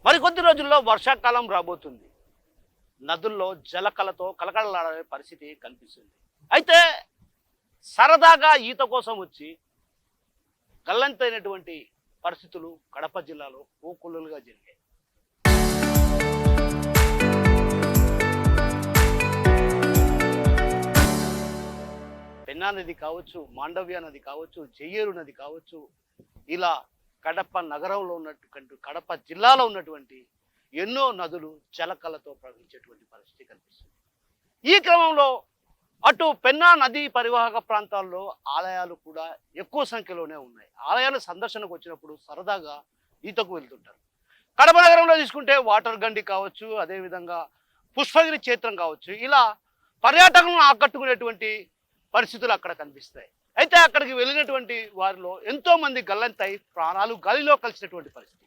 మరికొద్ది రోజుల్లో వర్షాకాలం రాబోతుంది. నదుల్లో జలకళతో కలకలలాడే పరిస్థితి కనిపిస్తుంది. అయితే సరదాగా ఈత కోసం వచ్చి గల్లంతైనటువంటి పరిస్థితులు కడప జిల్లాలో కోకొల్లలుగా జరిగాయి. పెన్నా నది కావచ్చు, మాండవ్య నది కావచ్చు, చెయ్యేరు నది కావచ్చు, ఇలా కడప నగరంలో ఉన్నటువంటి కడప జిల్లాలో ఉన్నటువంటి ఎన్నో నదులు జలకళతో ప్రవహించేటువంటి పరిస్థితి కనిపిస్తుంది. ఈ క్రమంలో అటు పెన్నా నదీ పరివాహక ప్రాంతాల్లో ఆలయాలు కూడా ఎక్కువ సంఖ్యలోనే ఉన్నాయి. ఆలయాల సందర్శనకు వచ్చినప్పుడు సరదాగా ఈతకు వెళ్తుంటారు. కడప నగరంలో తీసుకుంటే వాటర్ గండి కావచ్చు, అదేవిధంగా పుష్పగిరి క్షేత్రం కావచ్చు, ఇలా పర్యాటకులను ఆకట్టుకునేటువంటి పరిస్థితులు అక్కడ కనిపిస్తాయి. అయితే అక్కడికి వెళ్ళినటువంటి వారిలో ఎంతో మంది గల్లంతై ప్రాణాలు గాలిలో కలిసినటువంటి పరిస్థితి.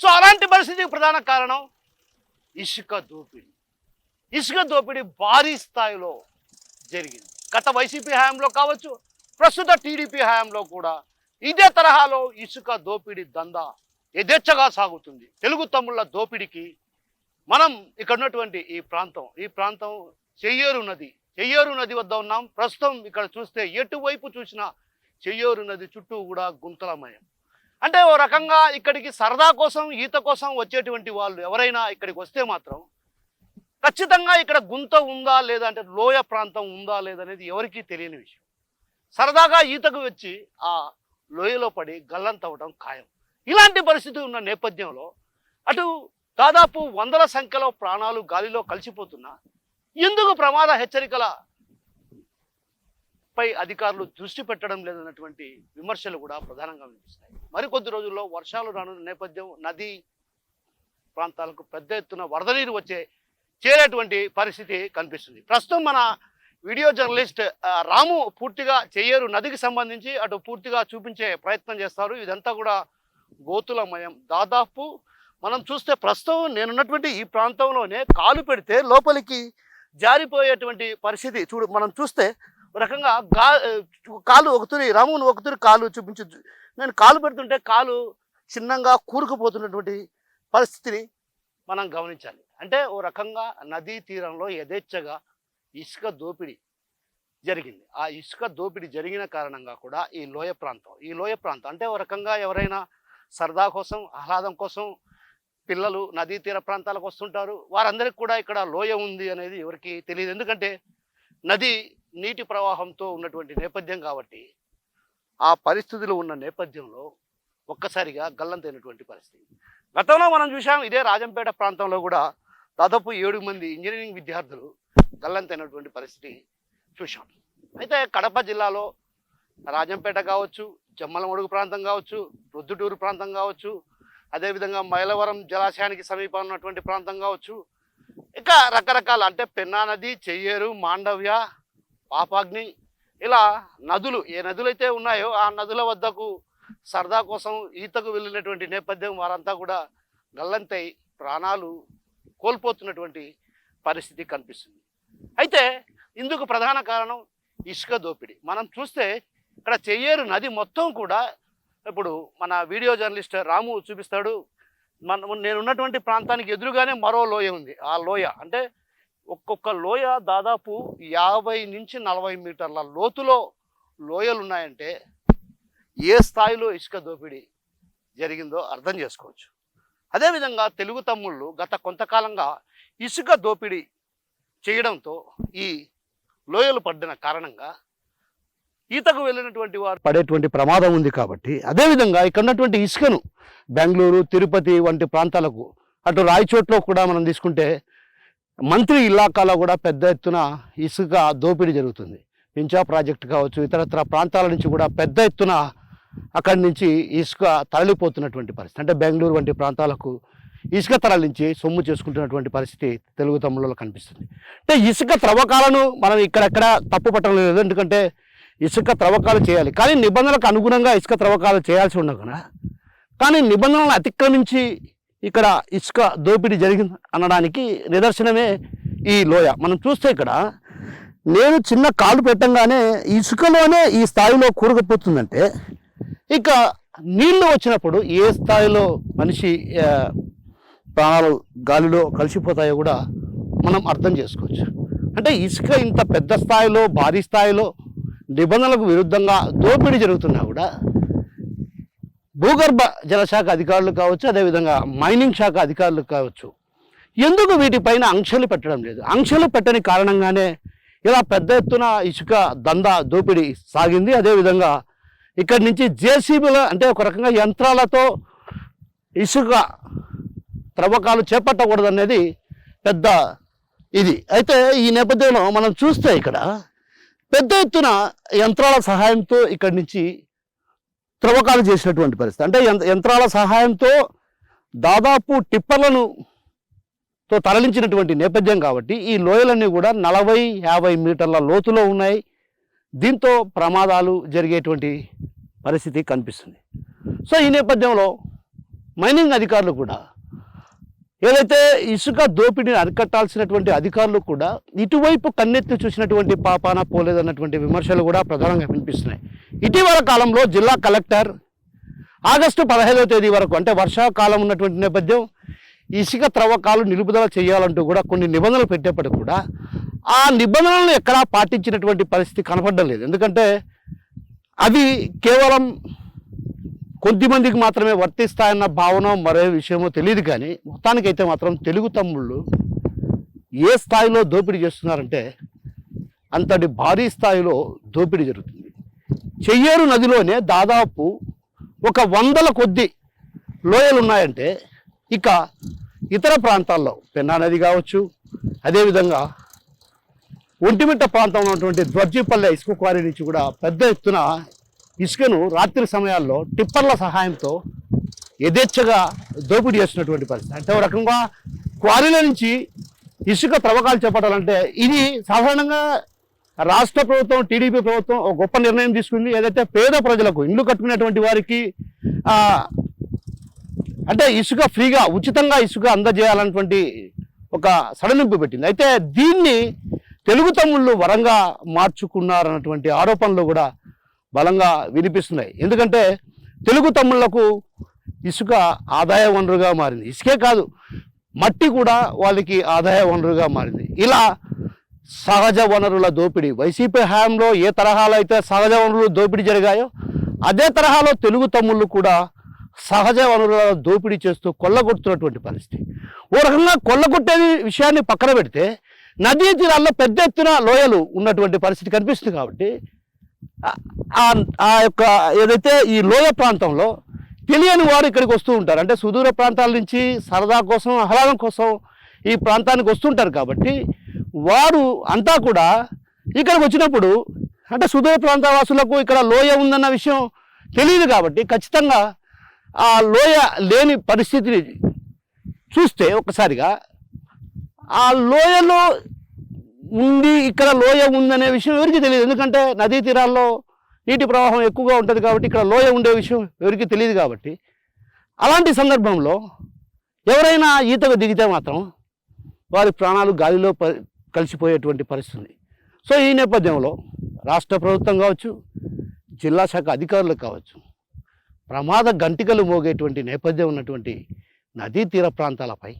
సో అలాంటి పరిస్థితికి ప్రధాన కారణం ఇసుక దోపిడీ. ఇసుక దోపిడీ భారీ స్థాయిలో జరిగింది. గత వైసీపీ హయాంలో కావచ్చు, ప్రస్తుత టీడీపీ హయాంలో కూడా ఇదే తరహాలో ఇసుక దోపిడీ దందా యథేచ్ఛగా సాగుతుంది. తెలుగు తమ్ముళ్ళ దోపిడీకి మనం ఇక్కడ ఉన్నటువంటి ఈ ప్రాంతం చెయ్యేరు నది వద్ద ఉన్నాం. ప్రస్తుతం ఇక్కడ చూస్తే ఎటువైపు చూసినా చెయ్యేరు నది చుట్టూ కూడా గుంతలమయం. అంటే ఓ రకంగా ఇక్కడికి సరదా కోసం ఈత కోసం వచ్చేటువంటి వాళ్ళు ఎవరైనా ఇక్కడికి వస్తే మాత్రం ఖచ్చితంగా ఇక్కడ గుంత ఉందా లేదా, అంటే లోయ ప్రాంతం ఉందా లేదనేది ఎవరికీ తెలియని విషయం. సరదాగా ఈతకు వచ్చి ఆ లోయలో పడి గల్లంతవడం ఖాయం. ఇలాంటి పరిస్థితి ఉన్న నేపథ్యంలో అటు దాదాపు వందల సంఖ్యలో ప్రాణాలు గాలిలో కలిసిపోతున్నా ఎందుకు ప్రమాద హెచ్చరికలపై అధికారులు దృష్టి పెట్టడం లేదన్నటువంటి విమర్శలు కూడా ప్రధానంగా వినిపిస్తాయి. మరికొద్ది రోజుల్లో వర్షాలు రానున్న నేపథ్యం నదీ ప్రాంతాలకు పెద్ద ఎత్తున వరద నీరు చేరేటువంటి పరిస్థితి కనిపిస్తుంది. ప్రస్తుతం మన వీడియో జర్నలిస్ట్ రాము పూర్తిగా చెయ్యేరు నదికి సంబంధించి అటు పూర్తిగా చూపించే ప్రయత్నం చేస్తారు. ఇదంతా కూడా గోతులమయం. దాదాపు మనం చూస్తే ప్రస్తుతం నేనున్నటువంటి ఈ ప్రాంతంలోనే కాలు పెడితే లోపలికి జారిపోయేటువంటి పరిస్థితి మనం చూస్తే రకంగా కాలు ఒకతురి రామును ఒకతురి కాలు చూపించు. నేను కాలు పెడుతుంటే కాలు చిన్నంగా కూరుకుపోతున్నటువంటి పరిస్థితిని మనం గమనించాలి. అంటే ఓ రకంగా నదీ తీరంలో యథేచ్ఛగా ఇసుక దోపిడీ జరిగింది. ఆ ఇసుక దోపిడీ జరిగిన కారణంగా కూడా ఈ లోయ ప్రాంతం అంటే ఓ రకంగా ఎవరైనా సరదా కోసం ఆహ్లాదం కోసం పిల్లలు నదీ తీర ప్రాంతాలకు వస్తుంటారు. వారందరికీ కూడా ఇక్కడ లోయ ఉంది అనేది ఎవరికి తెలియదు. ఎందుకంటే నది నీటి ప్రవాహంతో ఉన్నటువంటి నేపథ్యం కాబట్టి ఆ పరిస్థితులు ఉన్న నేపథ్యంలో ఒక్కసారిగా గల్లంతైనటువంటి పరిస్థితి. గతంలో మనం చూసాం, ఇదే రాజంపేట ప్రాంతంలో కూడా దాదాపు 7 మంది ఇంజనీరింగ్ విద్యార్థులు గల్లంతైనటువంటి పరిస్థితి చూసాం. అయితే కడప జిల్లాలో రాజంపేట కావచ్చు, జమ్మలమడుగు ప్రాంతం కావచ్చు, ప్రొద్దుటూరు ప్రాంతం కావచ్చు, అదేవిధంగా మైలవరం జలాశయానికి సమీపం ఉన్నటువంటి ప్రాంతం కావచ్చు, ఇంకా రకరకాల అంటే పెన్నా నది, చెయ్యేరు, మాండవ్య, పాపాగ్ని, ఇలా నదులు ఏ నదులైతే ఉన్నాయో ఆ నదుల వద్దకు సరదా కోసం ఈతకు వెళ్ళినటువంటి నేపథ్యం వారంతా కూడా గల్లంతై ప్రాణాలు కోల్పోతున్నటువంటి పరిస్థితి కనిపిస్తుంది. అయితే ఇందుకు ప్రధాన కారణం ఇసుక దోపిడీ. మనం చూస్తే ఇక్కడ చెయ్యేరు నది మొత్తం కూడా ఇప్పుడు మన వీడియో జర్నలిస్ట్ రాము చూపిస్తాడు. నేనున్నటువంటి ప్రాంతానికి ఎదురుగానే మరో లోయ ఉంది. ఆ లోయ అంటే ఒక్కొక్క లోయ దాదాపు 50 నుంచి 40 మీటర్ల లోతులో లోయలు ఉన్నాయంటే ఏ స్థాయిలో ఇసుక దోపిడీ జరిగిందో అర్థం చేసుకోవచ్చు. అదేవిధంగా తెలుగు తమ్ముళ్ళు గత కొంతకాలంగా ఇసుక దోపిడీ చేయడంతో ఈ లోయలు పడిన కారణంగా ఈతకు వెళ్ళినటువంటి వారు పడేటువంటి ప్రమాదం ఉంది. కాబట్టి అదేవిధంగా ఇక్కడ ఉన్నటువంటి ఇసుకను బెంగళూరు, తిరుపతి వంటి ప్రాంతాలకు, అటు రాయచోట్లో కూడా మనం తీసుకుంటే మంత్రి ఇలాకాలో కూడా పెద్ద ఎత్తున ఇసుక దోపిడీ జరుగుతుంది. పించా ప్రాజెక్టు కావచ్చు, ఇతరత్ర ప్రాంతాల నుంచి కూడా పెద్ద ఎత్తున అక్కడి నుంచి ఇసుక తరలిపోతున్నటువంటి పరిస్థితి. అంటే బెంగళూరు వంటి ప్రాంతాలకు ఇసుక తరలించి సొమ్ము చేసుకుంటున్నటువంటి పరిస్థితి తెలుగు తమ్ముళ్ళలో కనిపిస్తుంది. అంటే ఇసుక త్రవ్వకాలను మనం ఇక్కడెక్కడ తప్పు పట్టడం లేదు. ఎందుకంటే ఇసుక త్రవ్వకాలు చేయాలి, కానీ నిబంధనలకు అనుగుణంగా ఇసుక త్రవ్వకాలు చేయాల్సి ఉండగా కానీ నిబంధనలను అతిక్రమించి ఇక్కడ ఇసుక దోపిడీ జరిగింది అనడానికి నిదర్శనమే ఈ లోయ. మనం చూస్తే ఇక్కడ నేను చిన్న కాలు పెట్టంగానే ఇసుకలోనే ఈ స్థాయిలో కూరుకుపోతుందంటే ఇక నీళ్లు వచ్చినప్పుడు ఏ స్థాయిలో మనిషి ప్రాణాలు గాలిలో కలిసిపోతాయో కూడా మనం అర్థం చేసుకోవచ్చు. అంటే ఇసుక ఇంత పెద్ద స్థాయిలో భారీ స్థాయిలో నిబంధనలకు విరుద్ధంగా దోపిడీ జరుగుతున్నా కూడా భూగర్భ జలశాఖ అధికారులు కావచ్చు, అదేవిధంగా మైనింగ్ శాఖ అధికారులు కావచ్చు, ఎందుకు వీటిపైన ఆంక్షలు పెట్టడం లేదు? ఆంక్షలు పెట్టని కారణంగానే ఇలా పెద్ద ఎత్తున ఇసుక దందా దోపిడీ సాగింది. అదేవిధంగా ఇక్కడి నుంచి జేసీబీల అంటే ఒక రకంగా యంత్రాలతో ఇసుక త్రవ్వకాలు చేపట్టకూడదు అనేది పెద్ద ఇది. అయితే ఈ నేపథ్యంలో మనం చూస్తే ఇక్కడ పెద్ద ఎత్తున యంత్రాల సహాయంతో ఇక్కడి నుంచి త్రవ్వకాలు చేసినటువంటి పరిస్థితి. అంటే యంత్రాల సహాయంతో దాదాపు టిప్పర్లను తరలించినటువంటి నేపథ్యం కాబట్టి ఈ లోయలన్నీ కూడా 40-50 మీటర్ల లోతులో ఉన్నాయి. దీంతో ప్రమాదాలు జరిగేటువంటి పరిస్థితి కనిపిస్తుంది. సో ఈ నేపథ్యంలో మైనింగ్ అధికారులు కూడా ఏదైతే ఇసుక దోపిడీని అరికట్టాల్సినటువంటి అధికారులు కూడా ఇటువైపు కన్నెత్తి చూసినటువంటి పాపాన పోలేదన్నటువంటి విమర్శలు కూడా ప్రధానంగా వినిపిస్తున్నాయి. ఇటీవల కాలంలో జిల్లా కలెక్టర్ ఆగస్టు 15వ తేదీ వరకు అంటే వర్షాకాలం ఉన్నటువంటి నేపథ్యం ఇసుక త్రవ్వకాలు నిలుపుదల చేయాలంటూ కూడా కొన్ని నిబంధనలు పెట్టేప్పటికి కూడా ఆ నిబంధనలను ఎక్కడా పాటించినటువంటి పరిస్థితి కనపడడం లేదు. ఎందుకంటే అవి కేవలం కొద్దిమందికి మాత్రమే వర్తిస్తాయన్న భావన మరే విషయమో తెలియదు. కానీ మొత్తానికైతే మాత్రం తెలుగు తమ్ముళ్ళు ఏ స్థాయిలో దోపిడీ చేస్తున్నారంటే అంతటి భారీ స్థాయిలో దోపిడీ జరుగుతుంది. చెయ్యేరు నదిలోనే దాదాపు ఒక 100 కొద్ది లోయలు ఉన్నాయంటే ఇక ఇతర ప్రాంతాల్లో పెన్నా నది కావచ్చు, అదేవిధంగా ఒంటిమిట్ట ప్రాంతంలో ఉన్నటువంటి ధ్వర్జీపల్లె ఇసుక క్వారీ నుంచి కూడా పెద్ద ఎత్తున ఇసుకను రాత్రి సమయాల్లో టిప్పర్ల సహాయంతో యథేచ్ఛగా దోపిడీ చేస్తున్నటువంటి పరిస్థితి. అంటే ఒక రకంగా క్వారీల నుంచి ఇసుక త్రవ్వకాలు చేపట్టాలంటే ఇది సాధారణంగా రాష్ట్ర ప్రభుత్వం, టీడీపీ ప్రభుత్వం ఒక గొప్ప నిర్ణయం తీసుకుంది. ఏదైతే పేద ప్రజలకు ఇల్లు కట్టుకునేటువంటి వారికి అంటే ఇసుక ఫ్రీగా ఉచితంగా ఇసుక అందజేయాలన్నటువంటి ఒక సడలింపు పెట్టింది. అయితే దీన్ని తెలుగు తమ్ముళ్ళు వరంగా మార్చుకున్నారన్నటువంటి ఆరోపణలు కూడా బలంగా వినిపిస్తున్నాయి. ఎందుకంటే తెలుగు తమ్ముళ్లకు ఇసుక ఆదాయ వనరుగా మారింది. ఇసుకే కాదు, మట్టి కూడా వాళ్ళకి ఆదాయ వనరుగా మారింది. ఇలా సహజ వనరుల దోపిడీ వైసీపీ హయాంలో ఏ తరహాలో అయితే సహజ వనరులు దోపిడీ జరిగాయో అదే తరహాలో తెలుగు తమ్ముళ్ళు కూడా సహజ వనరుల దోపిడీ చేస్తూ కొల్లగొడుతున్నటువంటి పరిస్థితి. ఓ రకంగా కొల్లగొట్టేది విషయాన్ని పక్కన పెడితే నదీ తీరాల్లో పెద్ద ఎత్తున లోయలు ఉన్నటువంటి పరిస్థితి కనిపిస్తుంది. కాబట్టి ఆ యొక్క ఏదైతే ఈ లోయ ప్రాంతంలో తెలియని వారు ఇక్కడికి వస్తూ ఉంటారు. అంటే సుదూర ప్రాంతాల నుంచి సరదా కోసం, ఆహ్లాదం కోసం ఈ ప్రాంతానికి వస్తుంటారు. కాబట్టి వారు అంతా కూడా ఇక్కడికి వచ్చినప్పుడు అంటే సుదూర ప్రాంత వాసులకు ఇక్కడ లోయ ఉందన్న విషయం తెలియదు. కాబట్టి ఖచ్చితంగా ఆ లోయ లేని పరిస్థితిని చూస్తే ఒక్కసారిగా ఆ లోయలో ఉంది, ఇక్కడ లోయ ఉందనే విషయం ఎవరికి తెలియదు. ఎందుకంటే నదీ తీరాల్లో నీటి ప్రవాహం ఎక్కువగా ఉంటుంది కాబట్టి ఇక్కడ లోయ ఉండే విషయం ఎవరికి తెలియదు. కాబట్టి అలాంటి సందర్భంలో ఎవరైనా ఈతకు దిగితే మాత్రం వారి ప్రాణాలు గాలిలో కలిసిపోయేటువంటి పరిస్థితి. సో ఈ నేపథ్యంలో రాష్ట్ర ప్రభుత్వం కావచ్చు, జిల్లా శాఖ అధికారులు కావచ్చు, ప్రమాద గంటికలు మోగేటువంటి నేపథ్యం ఉన్నటువంటి నదీ తీర ప్రాంతాలపై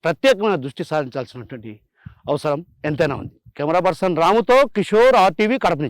ప్రత్యేకమైన దృష్టి సారించాల్సినటువంటి అవసరం ఎంతైనా ఉంది. కెమెరా పర్సన్ రాముతో కిషోర్, RTV, కడప నుంచి.